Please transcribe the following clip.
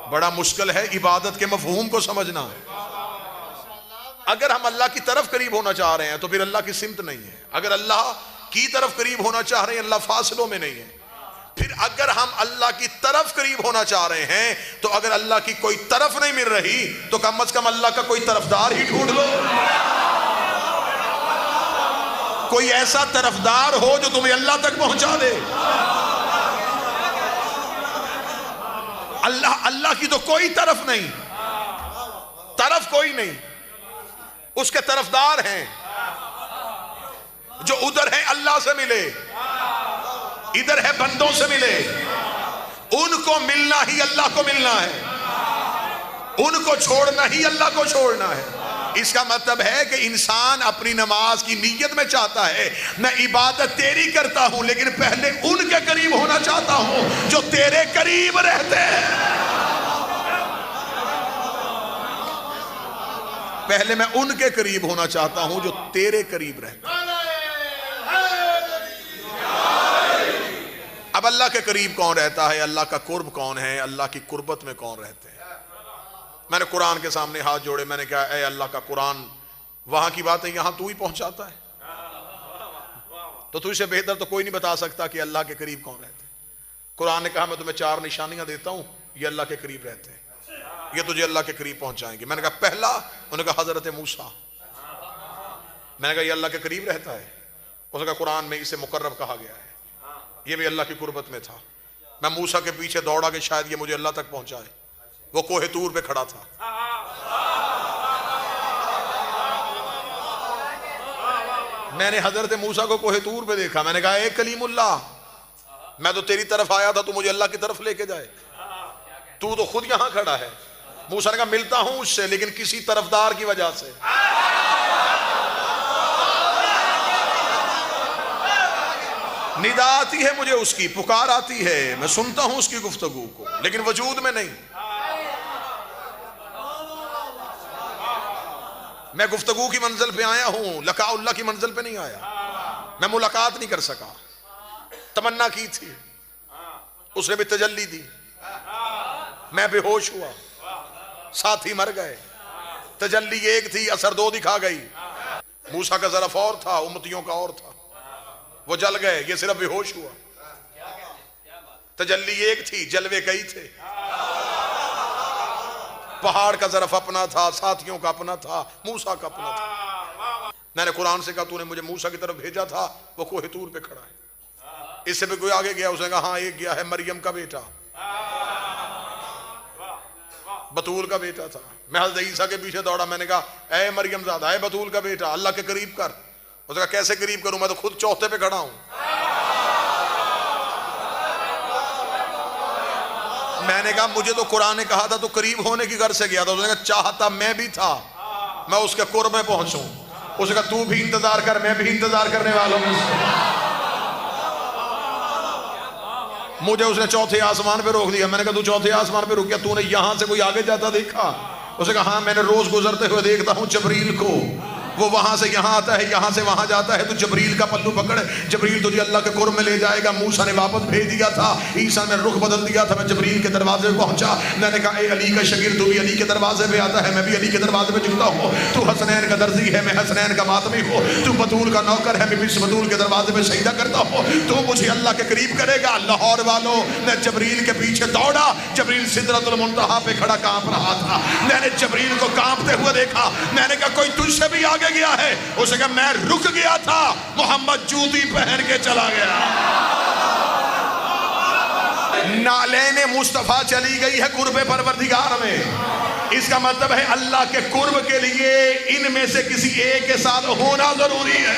बड़ा मुश्किल है इबादत के मफहूम को समझना। अगर हम अल्लाह की तरफ करीब होना चाह रहे हैं तो फिर अल्लाह की सिमत नहीं है। अगर अल्लाह की तरफ करीब होना चाह रहे हैं, अल्लाह फासलों में नहीं है। फिर अगर हम अल्लाह की तरफ करीब होना चाह रहे हैं तो अगर अल्लाह की कोई तरफ नहीं मिल रही तो कम से कम अल्लाह का कोई तरफदार ही ढूंढ लो। कोई ऐसा तरफदार हो जो तुम्हें अल्लाह तक पहुंचा दे। अल्लाह की तो कोई तरफ नहीं, तरफ कोई नहीं, उसके तरफदार हैं जो उधर है अल्लाह से मिले, इधर है बंदों से मिले। उनको मिलना ही अल्लाह को मिलना है, उनको छोड़ना ही अल्लाह को छोड़ना है। इसका मतलब है कि इंसान अपनी नमाज की नीयत में चाहता है मैं इबादत तेरी करता हूं लेकिन पहले उनके करीब होना चाहता हूं जो तेरे करीब रहते हैं। पहले मैं उनके करीब होना चाहता हूं जो तेरे करीब रहते हैं। अब अल्लाह के करीब कौन रहता है, अल्लाह का कुर्ब कौन है, अल्लाह की कुर्बत में कौन रहते हैं। मैंने कुरान के सामने हाथ जोड़े, मैंने कहा ऐ अल्लाह का कुरान, वहां की बातें यहां तू ही पहुंचाता है, तो तुझसे बेहतर तो कोई नहीं बता सकता कि अल्लाह के करीब कौन रहते हैं। कुरान ने कहा मैं तुम्हें 4 निशानियां देता हूं, ये अल्लाह के करीब रहते हैं, ये तुझे अल्लाह के करीब पहुंचाएंगे। मैंने कहा पहला, उन्होंने कहा हजरत मूसा। मैंने कहा ये अल्लाह के करीब रहता है। उसने कहा कुरान में इसे मुकर्रब कहा गया है, ये भी अल्लाह की कुर्बत में था। मैं मूसा के पीछे दौड़ा कि शायद ये मुझे अल्लाह तक पहुंचाए। वो कोहे तूर पे खड़ा था। मैंने हजरत मूसा को कोहे तूर पे देखा, मैंने कहा ए कलीमुल्लाह, मैं तो तेरी तरफ आया था, तू मुझे अल्लाह की तरफ लेके जाए, तू तो खुद यहां खड़ा है। मूसा ने कहा मिलता हूं उससे लेकिन किसी तरफदार की वजह से। निदा आती है मुझे उसकी, पुकार आती है, मैं सुनता हूं उसकी गुफ्तगू को, लेकिन वजूद में नहीं। मैं गुफ्तगू की मंजिल पे आया हूं, लकाउल्लाह की मंजिल पे नहीं आया। मैं मुलाकात नहीं कर सका, तमन्ना की थी, उसने भी तजल्ली दी, मैं बेहोश हुआ, साथी मर गए। तजल्ली एक थी, असर 2 दिखा गई। मूसा का ज़रफ़ और था, उम्मतियों का और था, वो जल गए, ये सिर्फ बेहोश हुआ। तजल्ली एक थी, जलवे कई थे। पहाड़ का ज़रफ़ अपना था, साथियों का अपना था, मूसा का अपना था। मैंने कुरान से कहा तूने मुझे मूसा की तरफ भेजा था, वो कोहे तूर पे खड़ा है। इससे भी कोई आगे गया, उसने कहा हाँ एक गया है, मरियम का बेटा, बतूल का बेटा था। मैं हज़रत ईसा के पीछे दौड़ा, मैंने कहा ऐ मरियम ज़ादा, ऐ बतूल का बेटा, अल्लाह के करीब कर। उसने कहा कैसे करीब करूं, मैं तो खुद चौथे पे खड़ा हूं। मैंने कहा मुझे तो कुरान ने कहा था तो करीब होने की गर्ज से गया था। उसने कहा चाहता मैं भी था मैं उसके कुर्ब में पहुंचूं। उसने कहा तू भी इंतजार कर, मैं भी इंतजार करने वालों में। मुझे उसने चौथे आसमान पे रोक दिया। मैंने कहा तू चौथे आसमान पे रुक गया, तूने यहां से कोई आगे जाता देखा? उसने कहा हाँ मैंने रोज गुजरते हुए देखता हूं जबरील को, वो वहां से यहां आता है, यहां से वहां जाता है, तो जबरील का पल्लू पकड़, जबरील तुझे अल्लाह के कुर्ब में ले जाएगा। मूसा ने वापस भेज दिया था, ईसा ने रुख बदल दिया था, मैं जबरील के दरवाजे पे पहुंचा। मैंने कहा ए अली का शकीर, तू भी अली के दरवाजे पे आता है, मैं भी अली के दरवाजे पे झुकता हूँ। तू हसनैन का दर्जी है, मैं हसनैन का मातमी हूँ। तू बतूल का नौकर है, मैं भी बतूल के दरवाजे पे सजदा करता हूँ। तू मुझे अल्लाह के करीब करेगा। लाहौर वालों, मैं जबरील के पीछे दौड़ा, जबरील सिदरतुल मुंतहा पे खड़ा कांप रहा था। मैंने जबरील को कांपते हुए देखा। मैंने कहा कोई तुझसे भी आगे गया है? उसने कहा मैं रुक गया था, मोहम्मद जूती पहन के चला गया। नालेने मुस्तफा चली गई है कुर्बे परवरदिगार में। इसका मतलब है अल्लाह के कुर्ब के लिए इनमें से किसी एक के साथ होना जरूरी है।